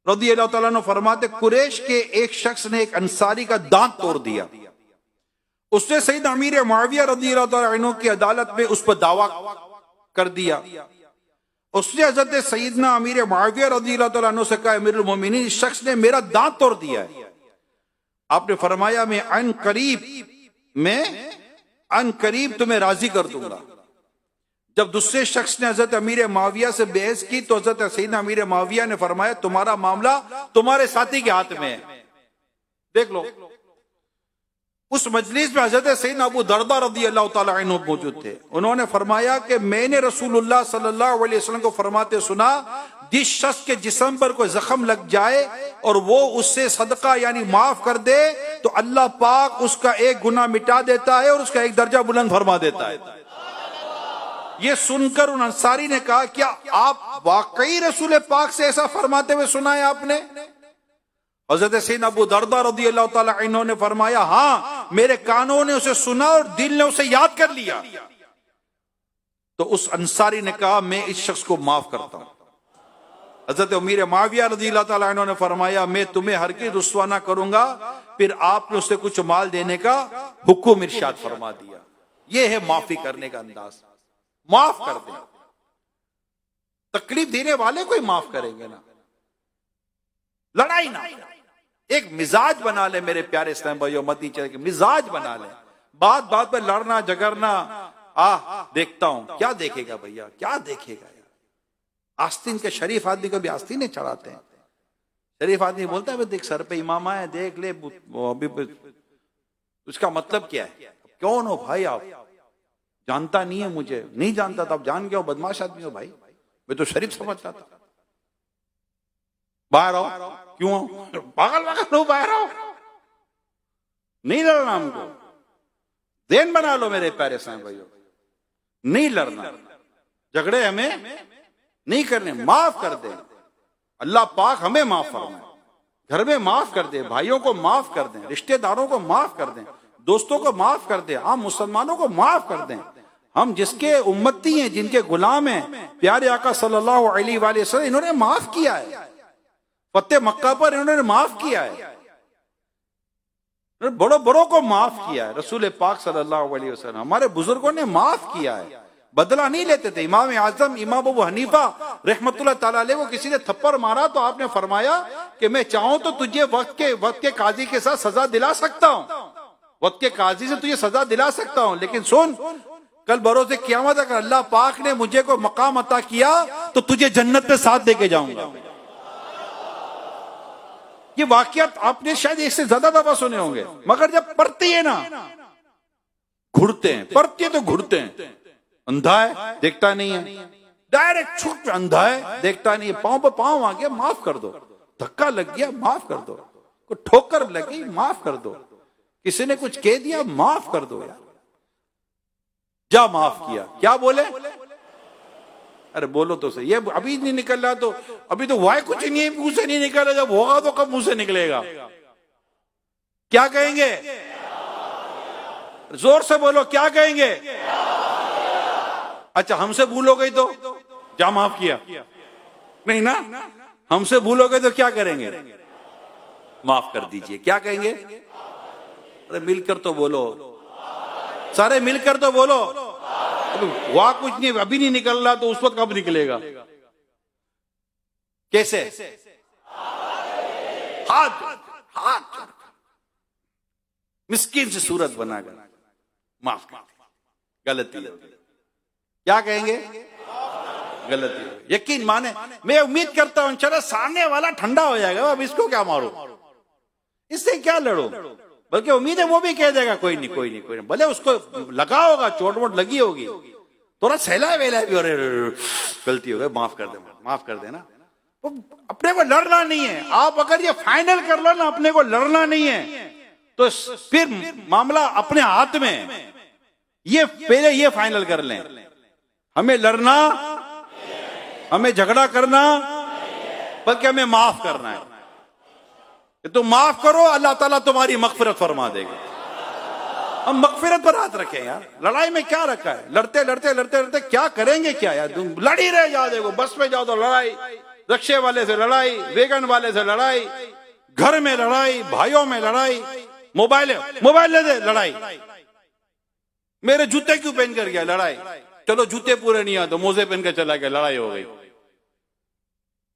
रज़ियल्लाहु ताला अन्हु फरमाते, कुरैश के एक शख्स ने एक अंसारी का दांत तोड़ दिया। उसने सैयदना अमीर मुआविया रज़ियल्लाहु ताला अन्हु की अदालत में उस पर दावा कर दिया। उसने हजरत सैयदना अमीर मुआविया रज़ियल्लाहु ताला अन्हु से कहा, अमीरुल मोमिनीन, इस शख्स ने मेरा दांत तोड़ दिया है। आपने फरमाया, मैं अन करीब तुम्हें राजी कर दूंगा। जब दूसरे शख्स ने हजरत अमीर मुआविया से बहस की तो हजरत सैयदना अमीर मुआविया ने फरमाया, तुम्हारा मामला तुम्हारे साथी के हाथ में है, देख लो। उस मजलिस में हजरत सैयदना अबू दरदा रज़ियल्लाहु ताला अन्हु मौजूद थे। उन्होंने फरमाया कि मैंने रसूलुल्लाह सल्लल्लाहु अलैहि वसल्लम को फरमाते सुना, जिस शख्स के जिस्म पर कोई जख्म लग जाए और वो उससे सदका यानी माफ कर दे तो अल्लाह पाक उसका एक गुनाह मिटा देता है और उसका एक दर्जा बुलंद फरमा देता है। ये सुनकर उन अंसारी ने कहा, क्या आप वाकई रसूल पाक से ऐसा फरमाते हुए सुना है आपने? हजरत सैयदना अबू दरदा रज़ियल्लाहु ताला अन्हु ने फरमाया, हाँ, मेरे कानों ने उसे सुना और दिल ने उसे याद कर लिया। तो उस अंसारी ने कहा, मैं इस शख्स को माफ करता हूं। हजरत अमीर मुआविया रज़ियल्लाहु ताला अन्हु ने फरमाया, मैं तुम्हें हरगिज़ रुस्वा ना करूंगा। फिर आपने उसे कुछ माल देने का हुक्म इरशाद फरमा दिया। यह है माफी करने का अंदाज, माफ कर दे। तकलीफ देने वाले को ही माफ करेंगे ना, लड़ाई ना। एक मिजाज बना ले मेरे प्यारे इस्लाम भाइयों, मत ही चले, मिजाज बना ले। बात बात पर लड़ना झगड़ना, देखता हूं, क्या देखेगा भैया, क्या देखेगा यार। आस्तीन के शरीफ आदमी को भी आस्तीन चढ़ाते हैं। शरीफ आदमी बोलता है, देख सर पे इमामा है, देख ले अभी, उसका मतलब क्या है? कौन हो भाई आप? जानता नहीं है मुझे, नहीं जानता था, आप जान गए हो, बदमाश आदमी हो भाई, मैं तो शरीफ समझता था। बाहर आओ, क्यों पागल पागल हो, बाहर आओ, नहीं लड़ना हमको, देन बना लो मेरे प्यारे साहब भाइयों, नहीं लड़ना, झगड़े हमें नहीं करने, माफ कर दे। अल्लाह पाक हमें माफ फरमाए, घर में माफ कर दे, भाइयों को माफ कर दें, रिश्तेदारों को माफ कर दें, दोस्तों को माफ कर दे, हम मुसलमानों को माफ कर दें। हम जिसके उम्मती हैं, जिनके गुलाम हैं, प्यारे आका सल्लल्लाहु अलैहि वसल्लम, इन्होंने माफ किया है। फतेह मक्का पर इन्होंने माफ किया है, बड़ों बड़ों को माफ किया है। रसूल पाक सल्लल्लाहु अलैहि वसल्लम, हमारे बुजुर्गों ने माफ किया है, बदला नहीं लेते थे। इमाम आजम इमाम अबू हनीफा रहमतुल्लाह ताला अलैह को किसी ने थप्पड़ मारा तो आपने फरमाया कि मैं चाहूं तो तुझे वक्त के काजी के साथ सजा दिला सकता हूं, वक्त के काजी से तुझे सजा दिला सकता हूं, लेकिन सुन, कल बरोज़े क़यामत अगर अल्लाह पाक ने मुझे को मकाम अता किया तो तुझे जन्नत में साथ देके जाऊंगा। ये वाकयात आपने शायद इससे ज्यादा दफा सुने होंगे, मगर जब पढ़ती है ना, घुड़ते हैं, पढ़ती है तो घुड़ते हैं। अंधा है, देखता नहीं है, डायरेक्ट छुट, अंधा है, देखता नहीं है, पांव पे पांव आ गया, माफ कर दो, धक्का लग गया, माफ कर दो, कोई ठोकर लगी, माफ कर दो, किसी ने कुछ कह दिया, माफ कर दो यार, जा माफ किया। क्या बोले? अरे बोलो तो सही, ये अभी नहीं निकल रहा तो अभी तो वाह कुछ नहीं है, मुंह से नहीं निकल रहा, जब होगा तो कब मुंह से निकलेगा? क्या कहेंगे? जोर से बोलो, क्या कहेंगे? अच्छा, हमसे भूल हो गई तो जा माफ किया, नहीं ना, हमसे भूल हो गई तो क्या करेंगे? माफ कर दीजिए। क्या कहेंगे? अरे मिलकर तो बोलो, सारे मिलकर तो बोलो। अब हुआ कुछ नहीं, अभी नहीं निकल रहा तो उस वक्त कब निकलेगा? कैसे? हाथ हाथ मिस्किन से सूरत बनाकर माफ कर, गलती क्या कहेंगे? गलती। यकीन माने, मैं उम्मीद करता हूं चलो सामने वाला ठंडा हो जाएगा, अब इसको क्या मारो, इससे क्या लड़ो, बल्कि उम्मीद है वो भी कह देगा कोई नहीं कोई नहीं कोई नहीं, भले उसको लगा होगा, चोट वोट लगी होगी, थोड़ा सहला वेला भी, अरे गलती हो गई, माफ कर देना। तो अपने को लड़ना नहीं है। आप अगर ये फाइनल कर लो ना अपने को लड़ना नहीं है, तो फिर मामला अपने हाथ में। ये पहले ये फाइनल कर लें, हमें लड़ना, हमें झगड़ा करना, बल्कि हमें माफ करना है। तुम माफ करो, अल्लाह ताला तुम्हारी मगफिरत फरमा देगा। हम मगफिरत पर हाथ रखें यार, लड़ाई में क्या रखा है? लड़ते लड़ते लड़ते लड़ते क्या करेंगे क्या यार? तुम लड़ ही रहे जाओ, देखो बस में जाओ तो लड़ाई, रिक्शे वाले से लड़ाई, वेगन वाले से लड़ाई, घर में लड़ाई, भाइयों में लड़ाई, मोबाइल ले दे लड़ाई, मेरे जूते क्यों पहन कर गया लड़ाई, चलो जूते पूरे नहीं आते मोजे पहन कर चला गया, लड़ाई हो गई।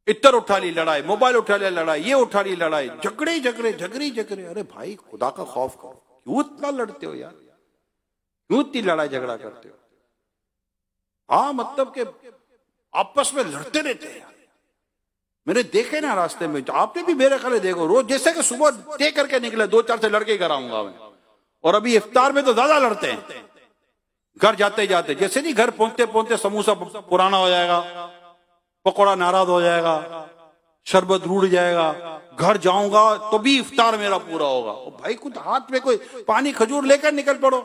इत्र उठा ली लड़ाई, मोबाइल उठा लिया लड़ाई, ये उठा ली लड़ाई, झगड़े झगड़े झगड़ी झगड़े। अरे भाई खुदा का खौफ करो, क्यों इतना लड़ते हो यार, क्यों इतनी लड़ाई झगड़ा करते हो? हाँ मतलब के आपस में लड़ते रहते हैं यार। मैंने देखे ना रास्ते में, आपने भी मेरे ख्याल देखो, रोज जैसे कि सुबह तय करके निकले 2-4 से लड़के कराऊंगा मैं, और अभी इफ्तार में तो ज्यादा लड़ते हैं। घर जाते जाते जैसे नहीं, घर पहुंचते पहुंचते समोसा पुराना हो जाएगा, पकौड़ा नाराज हो जाएगा, शरबत रूठ जाएगा, घर जाऊंगा तो भी इफ्तार मेरा पूरा होगा। भाई कुछ हाथ में कोई पानी खजूर लेकर निकल पड़ो,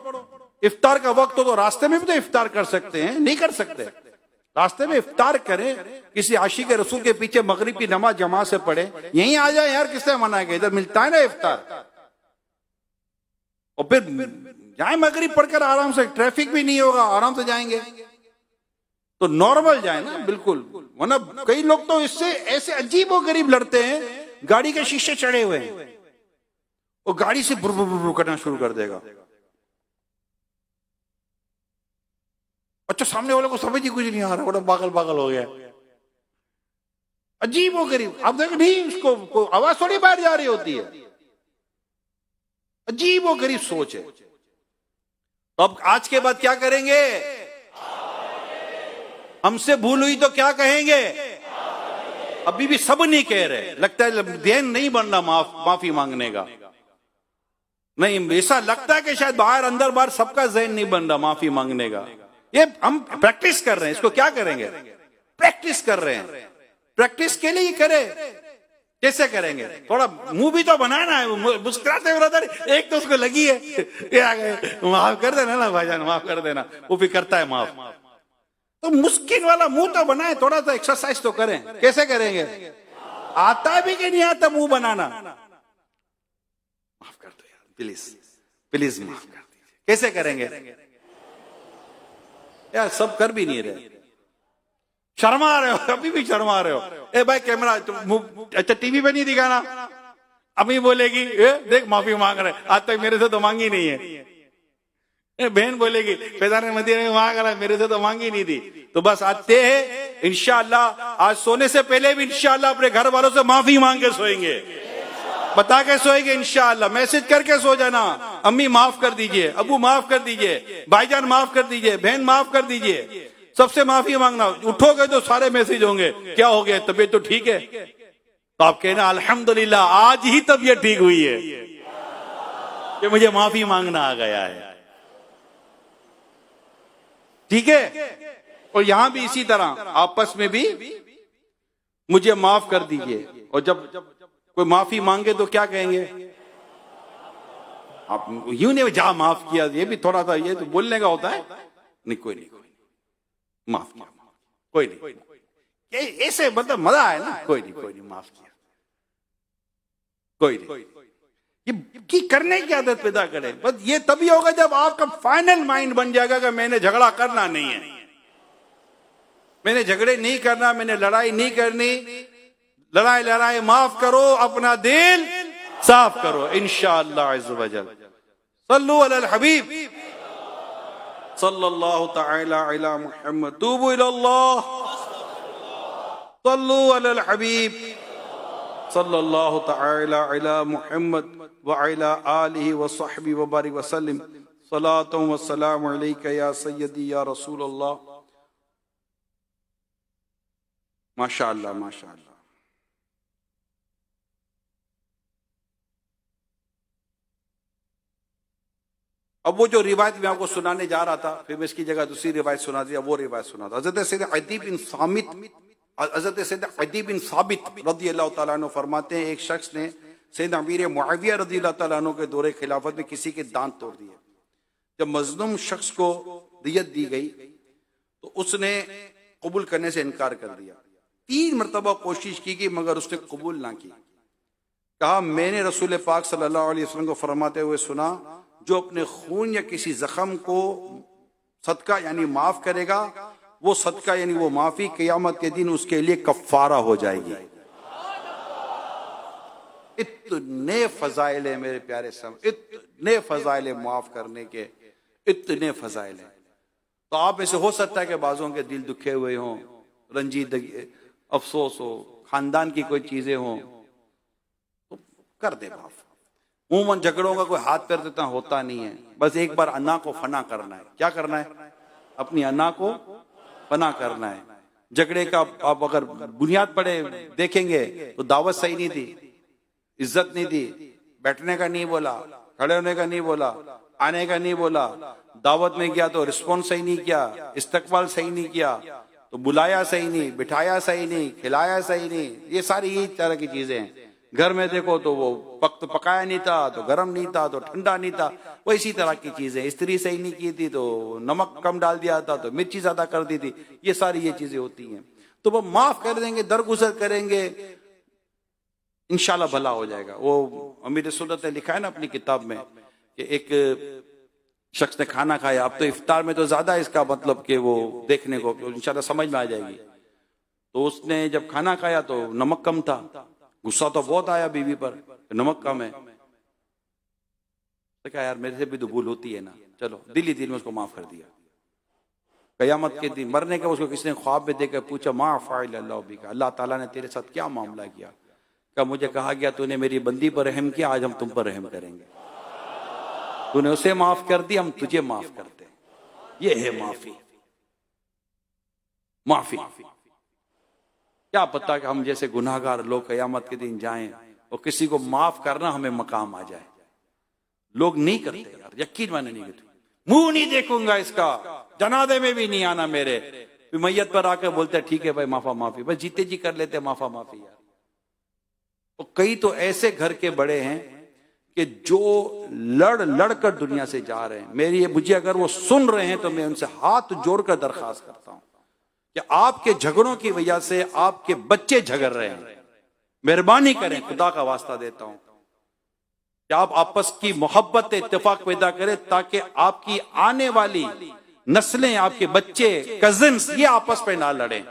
इफ्तार का वक्त हो तो रास्ते में भी तो इफ्तार कर सकते हैं, नहीं कर सकते? रास्ते में इफ्तार करें, किसी आशिक रसूल के पीछे मगरिब की नमाज जमा से पढ़े, यहीं आ जाए यार, किसने मना किया? इधर मिलता है ना इफ्तार, और फिर जाए मगरिब पढ़कर आराम से, ट्रैफिक भी नहीं होगा, आराम से जाएंगे तो नॉर्मल जाए ना बिल्कुल। वरना कई लोग तो इससे ऐसे अजीब गरीब लड़ते हैं, गाड़ी के शीशे चढ़े हुए हैं, और गाड़ी से बुर बुर बुर करना शुरू कर देगा। अच्छा सामने वाले को समझ ही कुछ नहीं आ रहा, बड़ा पागल पागल हो गया, अजीब हो गरीब। अब देखो नहीं, उसको आवाज थोड़ी बाहर जा रही होती है, अजीब हो गरीब सोच है। तो अब आज के बाद क्या करेंगे? हमसे भूल हुई तो क्या कहेंगे? अभी भी सब नहीं कह रहे, लगता है ध्यान नहीं बन रहा माफी मांगने का। नहीं, ऐसा लगता है कि शायद बाहर अंदर बाहर सबका ज़हन नहीं बन रहा माफी मांगने का। ये हम प्रैक्टिस कर रहे हैं, इसको क्या करेंगे? प्रैक्टिस कर रहे हैं। प्रैक्टिस के लिए करें, कैसे करेंगे? थोड़ा मुंह भी तो बनाना है, मुस्कुराते हुए एक तो उसको लगी है, ये आ गए, माफ कर देना ना भाईजान, माफ कर देना, वो भी करता है माफ। तो मुस्किन वाला मुंह तो बनाए, थोड़ा सा एक्सरसाइज तो करें। कैसे करेंगे? आता भी कि नहीं आता मुंह बनाना? माफ कर दो यार, प्लीज प्लीज माफ कर दीजिए। कैसे करेंगे यार? सब कर भी नहीं रहे, शर्मा रहे हो, अभी भी शर्मा रहे हो। ए भाई कैमरा अच्छा टीवी पे नहीं दिखाना, अम्मी बोलेगी देख माफी मांग रहे, आज तक मेरे से तो मांगी नहीं है। बहन बोलेगी पैदाने मदीने में मांग रहा है, मेरे से तो मांगी नहीं थी। तो बस आते हैं इंशाअल्लाह, आज सोने से पहले भी इंशाअल्लाह अपने घर वालों से माफी मांग के सोएंगे, बता के सोएंगे इंशाअल्लाह। मैसेज करके सो जाना, अम्मी माफ कर दीजिए, अबू माफ कर दीजिए, भाईजान माफ कर दीजिए, बहन माफ कर दीजिए, सबसे माफी मांगना। उठोगे तो सारे मैसेज होंगे, क्या हो गया, तबीयत तो ठीक है? तो आप कहना अल्हम्दुलिल्लाह आज ही तबीयत ठीक हुई है कि मुझे माफी मांगना आ गया है। ठीक है? और यहां भी इसी तरह आपस में भी मुझे माफ कर दीजिए। और जब कोई माफी मांगे तो क्या कहेंगे? आप यूं नहीं जा माफ किया, ये भी थोड़ा सा ये तो बोलने का होता है। नहीं कोई नहीं, माफ किया, कोई नहीं, ऐसे मतलब मजा है ना, कोई नहीं माफ किया, कोई नहीं। ये करने की आदत पैदा करें। बस ये तभी होगा जब आपका फाइनल माइंड बन जाएगा कि मैंने झगड़ा करना नहीं है, मैंने झगड़े नहीं करना, मैंने लड़ाई नहीं करनी। लड़ाई माफ करो, अपना दिल साफ करो इंशाअल्लाह अज़्ज़ व जल। सल्लु अलल हबीब सल्लल्लाहु तआला अला मुहम्मद तूबू इलल्लाह सल्लु अलल हबीब सल्लल्लाहु तआला अला मुहम्मद व अला आलिहि व सहबी व बारिक व सल्लिम सलातु व सलाम अलैका या सय्यदी या रसूल अल्लाह। माशाअल्लाह माशाअल्लाह। अब वो जो रिवायत मैं आपको सुनाने जा रहा था, फिर मैं इसकी जगह दूसरी रिवायत सुना दिया, वो रिवायत सुना था। हज़रत सैयद अदी बिन साबित रज़ी अल्लाह तआला अन्हु फरमाते हैं, एक शख्स ने सैयद अमीर मुआविया रज़ी अल्लाह तआला अन्हु के दौरे खिलाफत में किसी के दांत तोड़ दिए। जब मजलूम शख्स को दियत दी गई तो उसने कबूल करने से इनकार कर दिया। 3 मरतबा कोशिश की मगर उसने कबूल ना की। कहा, मैंने रसूल पाक सल्लल्लाहु अलैहि वसल्लम को फरमाते हुए सुना, जो अपने खून या किसी जख्म को सदका यानी माफ करेगा, वो सदका यानी वो माफी क़यामत के दिन उसके लिए कफ़ारा हो जाएगी। इतने फजाइल है मेरे प्यारे सम, इतने फजाइल है माफ करने के, इतने फजाइल है। तो आप में से हो सकता है कि बाजों के दिल दुखे हुए हों, रंजीदगी, अफसोस हो, खानदान की कोई चीजें हों, तो कर दे माफ। उमूमन झगड़ों का कोई हाथ पैर देता होता नहीं है, बस एक बार अना को फना करना है। क्या करना है? अपनी अना को फना करना है। झगड़े का आप अगर बुनियाद पड़े देखेंगे तो दावत सही नहीं दी, इज्जत नहीं दी, बैठने का नहीं बोला, खड़े होने का नहीं बोला, आने का नहीं बोला, दावत में गया तो रिस्पॉन्स सही नहीं किया, इस्तकबाल सही नहीं किया, तो बुलाया सही नहीं, बिठाया सही नहीं, खिलाया सही नहीं, ये सारी यही तरह की चीजें हैं। घर में देखो तो वो पकाया नहीं था, तो गर्म नहीं था, तो ठंडा नहीं था, वो इसी तरह की चीजें। स्त्री सही नहीं की थी तो नमक कम डाल दिया था, तो मिर्ची ज्यादा कर दी थी, ये सारी ये चीजें होती हैं। तो वो माफ कर देंगे, दरगुजर करेंगे, इंशाल्लाह भला हो जाएगा। वो अमीर सुन्नत ने लिखा है ना अपनी किताब में कि एक शख्स ने खाना खाया, अब तो इफ्तार में तो ज्यादा इसका मतलब कि वो देखने को इंशाल्लाह समझ में आ जाएगी। तो उसने जब खाना खाया तो नमक कम था, गुस्सा तो बहुत आया बीवी पर, नमक कम है। तो क्या यार, मेरे से भी तो भूल होती है ना, चलो दिल ही दिल में उसको माफ कर दिया। कयामत के दिन मरने का उसको किसी ने ख्वाब में देकर पूछा, मा फ़अल अल्लाहु बिका, अल्लाह ताला ने तेरे साथ क्या मामला किया? क्या मुझे कहा गया तूने मेरी बंदी पर रहम किया, आज हम तुम पर रहम करेंगे। तूने उसे माफ कर दिया, हम तुझे माफ करते हैं। ये है माफी। माफी क्या पता कि हम जैसे गुनाहगार लोग कयामत के दिन जाएं और किसी को माफ करना हमें मकाम आ जाए। लोग नहीं करते यार, यकीन माने नहीं करते। मुंह नहीं देखूंगा इसका, जनाजे में भी नहीं आना मेरे, मैयत पर आकर बोलते ठीक है भाई माफा माफी, बस जीते जी कर लेते माफा माफी यार। तो कई तो ऐसे घर के बड़े हैं कि जो लड़ लड़ कर दुनिया से जा रहे हैं। मुझे अगर वो सुन रहे हैं तो मैं उनसे हाथ जोड़कर दरखास्त करता हूं कि आपके झगड़ों की वजह से आपके बच्चे झगड़ रहे हैं, मेहरबानी करें, खुदा का वास्ता देता हूं कि आप आपस की मोहब्बत इत्तेफाक पैदा करें ताकि आपकी आने वाली नस्लें, आपके बच्चे, कजिन्स, ये आपस में ना लड़ें।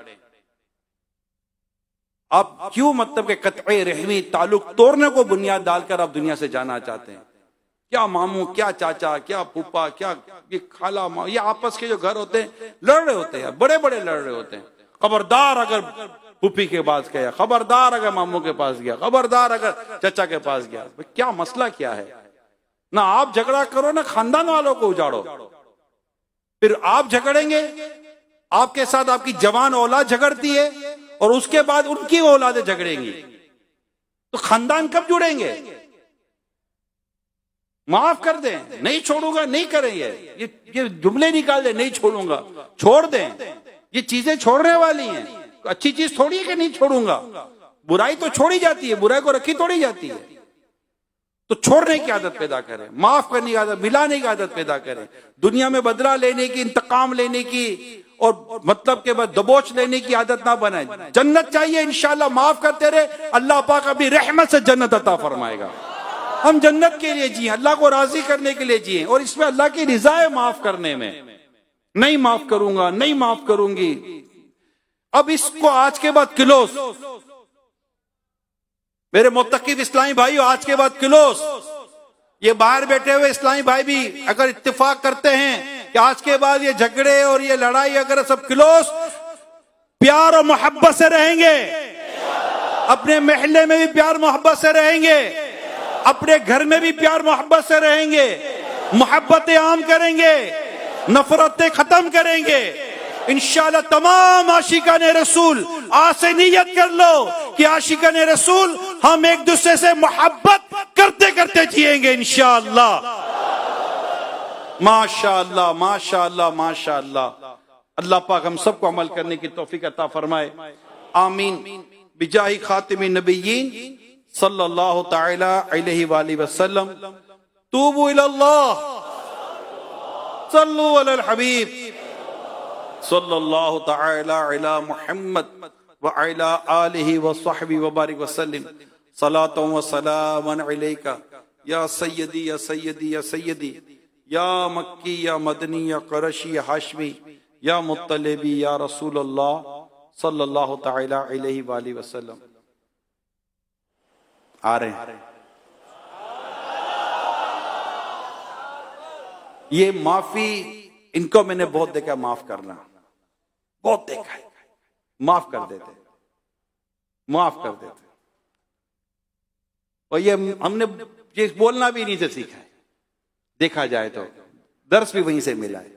आप क्यों मतलब के कतई रहमी ताल्लुक तोड़ने को बुनियाद डालकर आप दुनिया से जाना चाहते हैं? क्या मामू, क्या चाचा, क्या फूफा, क्या ये खाला, ये आपस के जो घर होते हैं लड़ रहे होते हैं, बड़े बड़े लड़ रहे होते हैं। खबरदार अगर फूफी के पास गया, खबरदार अगर मामू के पास गया, खबरदार अगर चाचा के पास गया। क्या मसला क्या है? ना आप झगड़ा करो ना खानदान वालों को उजाड़ो। फिर आप झगड़ेंगे, आपके साथ आपकी जवान औलाद झगड़ती है और उसके बाद उनकी औलादें झगड़ेंगी, तो खानदान कब जुड़ेंगे? माफ कर दें, नहीं छोड़ूंगा, नहीं करेंगे, ये जुमले निकाल दे, नहीं छोड़ूंगा, छोड़ दें। ये चीजें छोड़ने वाली हैं, अच्छी चीज थोड़ी है कि नहीं छोड़ूंगा। बुराई तो छोड़ी जाती है, बुराई को रखी थोड़ी जाती है। तो छोड़ने की आदत पैदा करें, माफ करने की आदत, मिलाने की आदत पैदा करें। दुनिया में बदला लेने की, इंतकाम लेने की और मतलब के बाद दबोच लेने की आदत ना बनाए। जन्नत चाहिए इंशाल्लाह, माफ करते रहे, अल्लाह पाक अपनी रहमत से जन्नत अता फरमाएगा। हम जन्नत के लिए जिए, अल्लाह को राजी करने के लिए जिए, और इसमें अल्लाह की रिजा है माफ करने में। नहीं माफ करूंगा, नहीं माफ करूंगी, अब इसको आज के बाद क्लोज। मेरे मुत्तकीफ इस्लामी भाइयों, आज के बाद क्लोज। ये बाहर बैठे हुए इस्लामी भाई भी अगर इत्तेफाक करते हैं कि आज के बाद ये झगड़े और ये लड़ाई अगर सब क्लोज प्यार और मोहब्बत से रहेंगे, अपने महल्ले में भी प्यार मोहब्बत से रहेंगे, अपने घर में भी प्यार मोहब्बत से रहेंगे, मोहब्बतें आम करेंगे, नफरतें खत्म करेंगे, इंशाअल्लाह तमाम आशिकान रसूल आज से नियत कर लो कि आशिकान रसूल हम एक दूसरे से मोहब्बत करते करते जिएंगे इंशाअल्लाह। माशाअल्लाह माशाअल्लाह माशाअल्लाह। अल्लाह पाक हम सबको अमल करने की तौफीक अता फरमाए, आमीन। बिजाही खातिमी नबिय्यीन सल्लल्लाहु तआला अलैहि वसल्लम। तूबू इलल्लाह, सल्लु अलल हबीब सल्लल्लाहु तआला अला मुहम्मद व अला आलिहि व सहबी व बारिक वसल्लम। सलातु व सलामन अलैका या सय्यदी या सय्यदी या सय्यदी या मक्की या मदनी या कुरैशी या हाशमी या मुत्तलिबी या रसूल अल्लाह सल्लल्लाहु तआला अलैहि वसल्लम। आ रहे हैं ये माफी, इनको मैंने बहुत देखा माफ करना, बहुत देखा है, माफ कर देते, माफ कर देते। और ये हमने ये बोलना भी इन्हीं से सीखा है, देखा जाए तो दर्स भी वहीं से मिला है।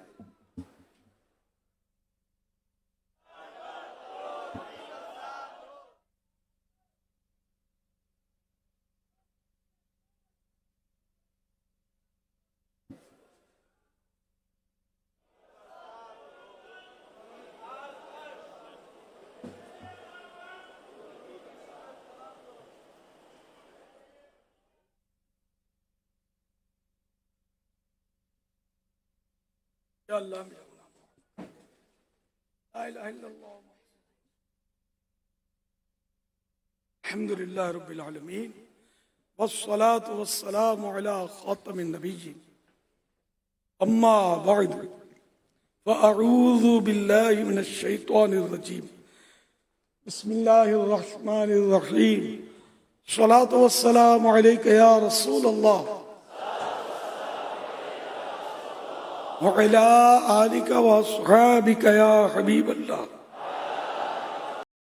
अल्हम्दुलिल्लाह रब्बिल आलमीन वस्सलातु वस्सलामु अला खातमिन नबिय्यीन अम्मा बअद फअऊज़ु बिल्लाहि मिनश शैतानिर रजीम बिस्मिल्लाहिर रहमानिर रहीम सलातु वस्सलामु अलैका या रसूल अल्लाह व अला आलिका व अस्हाबिका या हबीब अल्लाह।